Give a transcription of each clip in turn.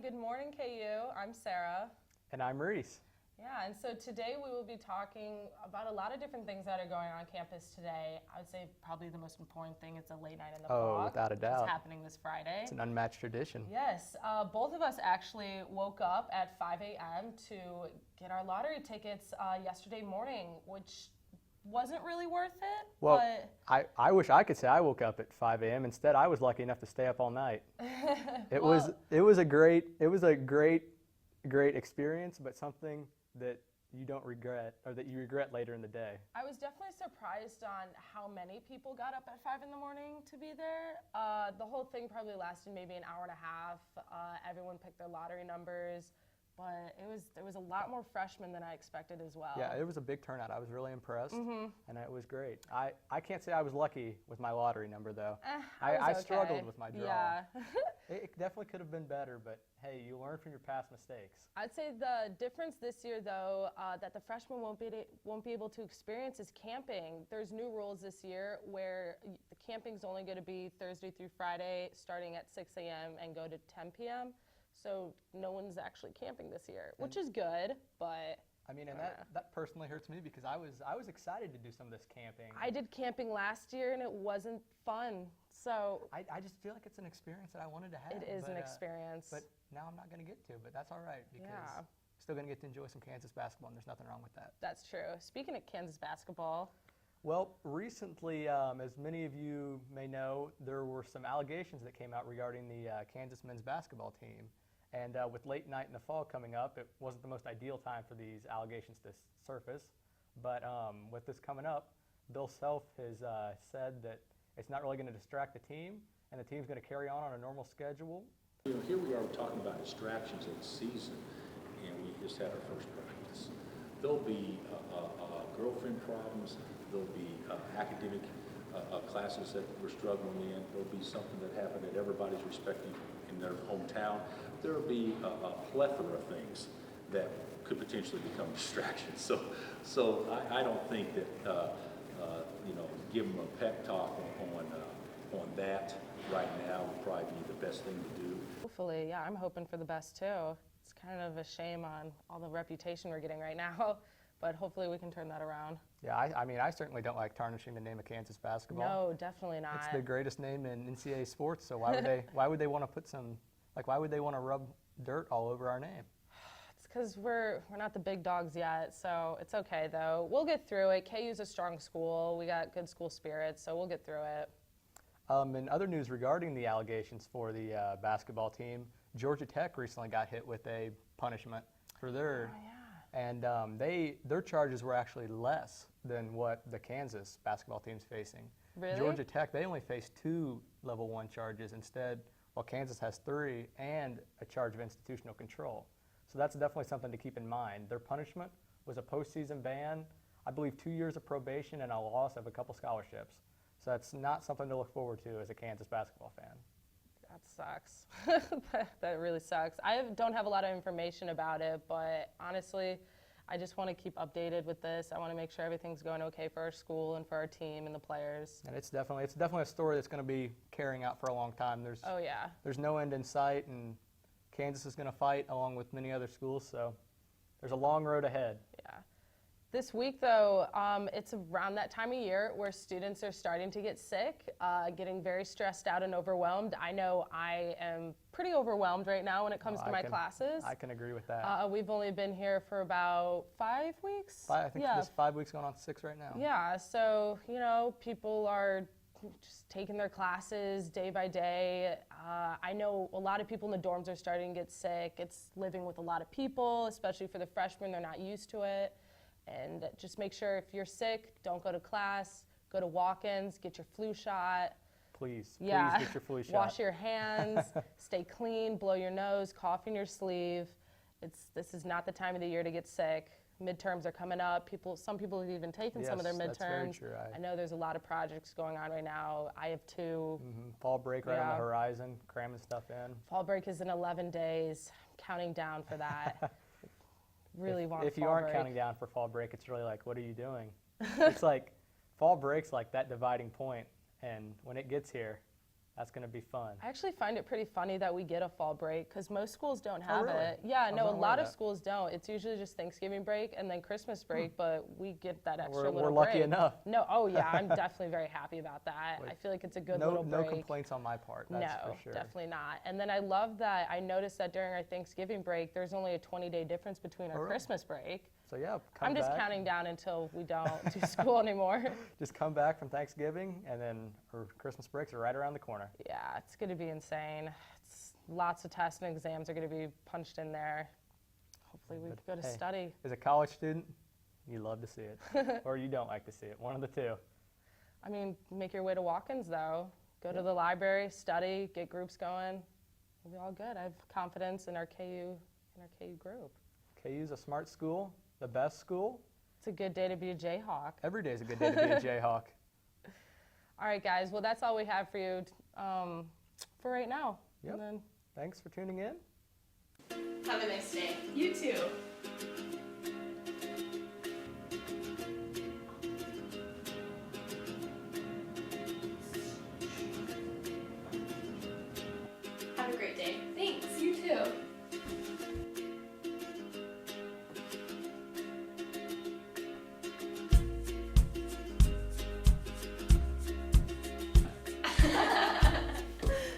good morning, KU. I'm Sarah. And I'm Reese. Yeah, and so today we will be talking about a lot of different things that are going on campus today. I would say probably the most important thing is the late night in the fog. Without a doubt. It's happening this Friday. It's an unmatched tradition. Yes, both of us actually woke up at 5 a.m. to get our lottery tickets yesterday morning, which wasn't really worth it. Well, but I wish I could say I woke up at 5 a.m. Instead, I was lucky enough to stay up all night. It was a great experience, but something that you don't regret, or that you regret later in the day. I was definitely surprised on how many people got up at 5 in the morning to be there. The whole thing probably lasted maybe an hour and a half. Everyone picked their lottery numbers, but there was a lot more freshmen than I expected as well. Yeah, it was a big turnout. I was really impressed, and it was great. I can't say I was lucky with my lottery number, though. I struggled with my draw. Yeah. It definitely could have been better, but hey, you learn from your past mistakes. I'd say the difference this year, though, that the freshmen won't be able to experience is camping. There's new rules this year where the camping's only going to be Thursday through Friday, starting at 6 a.m. and go to 10 p.m. So no one's actually camping this year, which is good, but I mean, and that personally hurts me because I was excited to do some of this camping. I did camping last year and it wasn't fun. So I just feel like it's an experience that I wanted to have. It is an experience. But now I'm not going to get to, but that's all right because Yeah. I'm still going to get to enjoy some Kansas basketball, and there's nothing wrong with that. That's true. Speaking of Kansas basketball. Well, recently, as many of you may know, there were some allegations that came out regarding the Kansas men's basketball team. And with late night in the fall coming up, it wasn't the most ideal time for these allegations to surface. But with this coming up, Bill Self has said that it's not really going to distract the team, and the team's going to carry on a normal schedule. You know, here we are talking about distractions of the season, and we just had our first practice. There'll be girlfriend problems. There'll be academic classes that we're struggling in. There'll be something that happened that everybody's respecting in their hometown. There'll be a plethora of things that could potentially become distractions. So I don't think that give them a pep talk on that right now would probably be the best thing to do. Hopefully, yeah, I'm hoping for the best too. It's kind of a shame on all the reputation we're getting right now, but hopefully we can turn that around. Yeah, I mean, I certainly don't like tarnishing the name of Kansas basketball. No, definitely not. It's the greatest name in NCAA sports, so why would they want to put why would they want to rub dirt all over our name? It's because we're not the big dogs yet, so it's okay though. We'll get through it. KU's a strong school. We got good school spirit, so we'll get through it. In other news regarding the allegations for the basketball team, Georgia Tech recently got hit with a punishment for their, and their charges were actually less than what the Kansas basketball team's facing. Really? Georgia Tech, they only faced 2 level 1 charges instead, while Kansas has 3 and a charge of institutional control. So that's definitely something to keep in mind. Their punishment was a postseason ban, I believe 2 years of probation, and a loss of a couple scholarships. So that's not something to look forward to as a Kansas basketball fan. That sucks. That really sucks. I don't have a lot of information about it, but honestly, I just want to keep updated with this. I want to make sure everything's going okay for our school and for our team and the players. And it's definitely a story that's going to be carrying out for a long time. There's no end in sight, and Kansas is going to fight along with many other schools, so there's a long road ahead. Yeah. This week, though, it's around that time of year where students are starting to get sick, getting very stressed out and overwhelmed. I know I am pretty overwhelmed right now when it comes to my classes. I can agree with that. We've only been here for about 5 weeks. I think this 5 weeks going on 6 right now. Yeah, so, people are just taking their classes day by day. I know a lot of people in the dorms are starting to get sick. It's living with a lot of people, especially for the freshmen. They're not used to it. And just make sure if you're sick, don't go to class, go to walk-ins, get your flu shot. Please get your flu shot. Wash your hands, stay clean, blow your nose, cough in your sleeve. This is not the time of the year to get sick. Midterms are coming up. Some people have even taken some of their midterms. That's very true. I know there's a lot of projects going on right now. I have 2. Fall break right on the horizon, cramming stuff in. Fall break is in 11 days. I'm counting down for that. Really want if you fall aren't break. counting down for fall break, it's really like, what are you doing? It's like fall break's like that dividing point, and when it gets here, That's going to be fun. I actually find it pretty funny that we get a fall break because most schools don't have really? it. Yeah, I was no, a unaware lot of of that. schools don't. It's usually just Thanksgiving break and then Christmas break, but we get that extra We're little lucky break. enough. No, oh yeah, I'm definitely very happy about that. I feel like it's a good little No break. complaints on my part, that's No, for sure. definitely not. And then I love that I noticed that during our Thanksgiving break, there's only a 20-day difference between our really? Christmas break. So yeah, come I'm just back. counting down until we don't do school anymore. Just come back from Thanksgiving, and then our Christmas breaks are right around the corner. Yeah, it's going to be insane. Lots of tests and exams are going to be punched in there. Hopefully we go to Hey, study. as a college student, you love to see it, or you don't like to see it, one of the two. I mean, make your way to walk-ins though. Go to the library, study, get groups going. We'll be all good. I have confidence in our KU group. KU's a smart school, the best school. It's a good day to be a Jayhawk. Every day is a good day to be a Jayhawk. All right, guys. Well, that's all we have for you for right now. Yep. And then Thanks for tuning in. have a nice day. You too. Have a great day. Thanks, you too.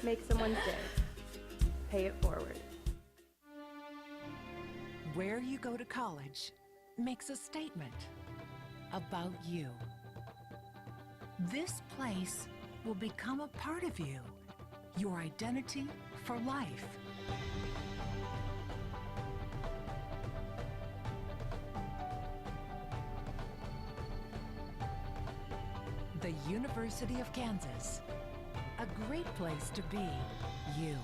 Make someone's day. Pay it forward. Where you go to college makes a statement about you. This place will become a part of you, your identity for life. The University of Kansas, a great place to be you.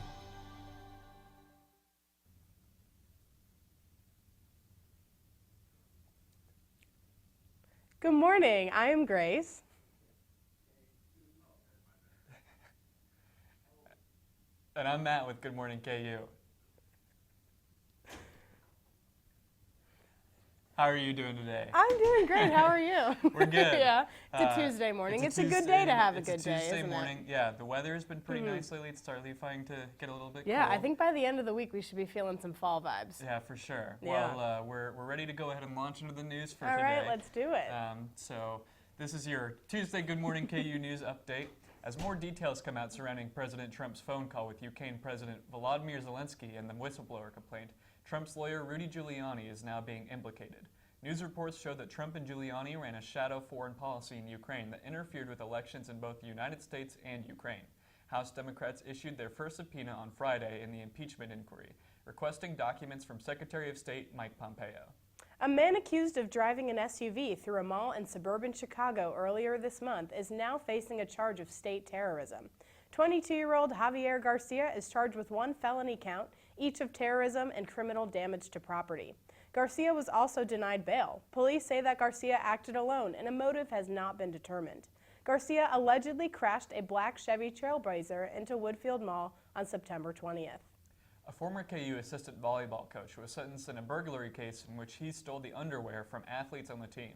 Good morning. I am Grace. And I'm Matt with Good Morning KU. How are you doing today? I'm doing great. How are you? We're good. Yeah, it's a Tuesday morning. It's a good day to have a good day, Tuesday isn't morning. it? Yeah, the weather has been pretty nice lately. It's starting to get a little bit Yeah, cool. I think by the end of the week we should be feeling some fall vibes. Yeah, for sure. Yeah. Well, we're ready to go ahead and launch into the news for All today. right, let's do it. So this is your Tuesday Good Morning KU news update. As more details come out surrounding President Trump's phone call with Ukraine President Volodymyr Zelensky and the whistleblower complaint, Trump's lawyer Rudy Giuliani is now being implicated. News reports show that Trump and Giuliani ran a shadow foreign policy in Ukraine that interfered with elections in both the United States and Ukraine. House Democrats issued their first subpoena on Friday in the impeachment inquiry, requesting documents from Secretary of State Mike Pompeo. A man accused of driving an SUV through a mall in suburban Chicago earlier this month is now facing a charge of state terrorism. 22-year-old Javier Garcia is charged with one felony count, each of terrorism and criminal damage to property. Garcia was also denied bail. Police say that Garcia acted alone and a motive has not been determined. Garcia allegedly crashed a black Chevy Trailblazer into Woodfield Mall on September 20th. A former KU assistant volleyball coach was sentenced in a burglary case in which he stole the underwear from athletes on the team.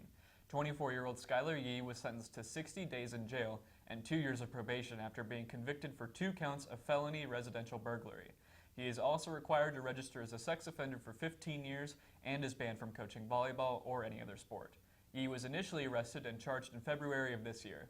24-year-old Skylar Yee was sentenced to 60 days in jail and 2 years of probation after being convicted for 2 counts of felony residential burglary. He is also required to register as a sex offender for 15 years and is banned from coaching volleyball or any other sport. Yee was initially arrested and charged in February of this year.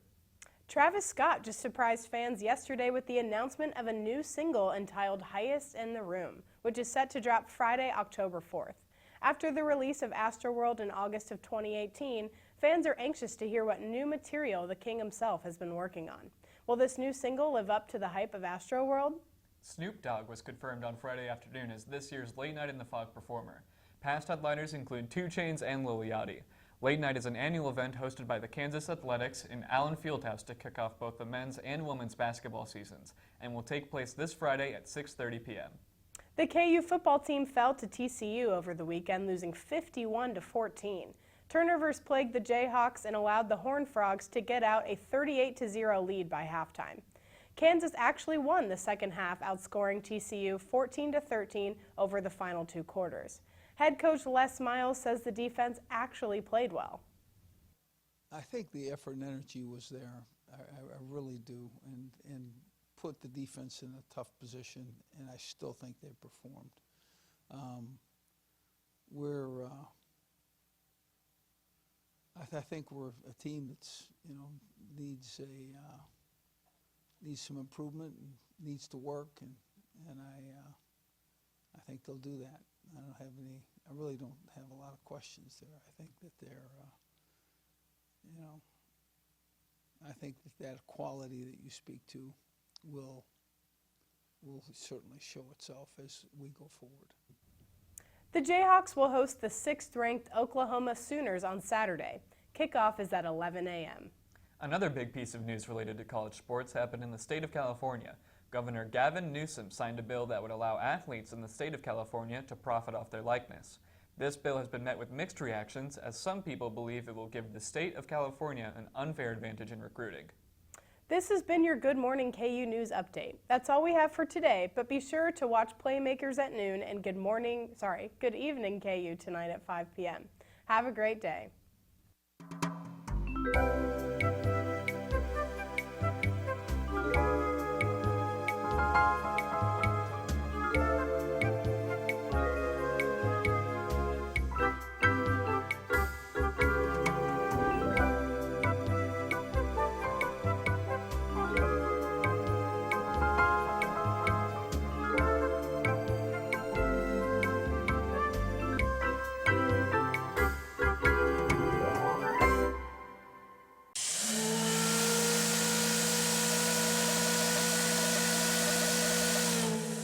Travis Scott just surprised fans yesterday with the announcement of a new single entitled Highest in the Room, which is set to drop Friday, October 4th. After the release of Astroworld in August of 2018, fans are anxious to hear what new material the king himself has been working on. Will this new single live up to the hype of Astroworld? Snoop Dogg was confirmed on Friday afternoon as this year's Late Night in the Fog performer. Past headliners include 2 Chainz and Lil Yachty. Late Night is an annual event hosted by the Kansas Athletics in Allen Fieldhouse to kick off both the men's and women's basketball seasons, and will take place this Friday at 6:30 p.m. The KU football team fell to TCU over the weekend, losing 51-14. Turnovers plagued the Jayhawks and allowed the Horned Frogs to get out a 38-0 lead by halftime. Kansas actually won the second half, outscoring TCU 14-13 over the final 2 quarters. Head coach Les Miles says the defense actually played well. I think the effort and energy was there. I really do. And put the defense in a tough position, and I still think they performed. I think we're a team that's, you know, needs some improvement and needs to work, and I think they'll do that. I really don't have a lot of questions there. I think that they're, you know, I think that quality that you speak to will certainly show itself as we go forward. The Jayhawks will host the 6th-ranked Oklahoma Sooners on Saturday. Kickoff is at 11 a.m. Another big piece of news related to college sports happened in the state of California. Governor Gavin Newsom signed a bill that would allow athletes in the state of California to profit off their likeness. This bill has been met with mixed reactions, as some people believe it will give the state of California an unfair advantage in recruiting. This has been your Good Morning KU News Update. That's all we have for today, but be sure to watch Playmakers at noon and Good Evening KU tonight at 5 p.m. Have a great day.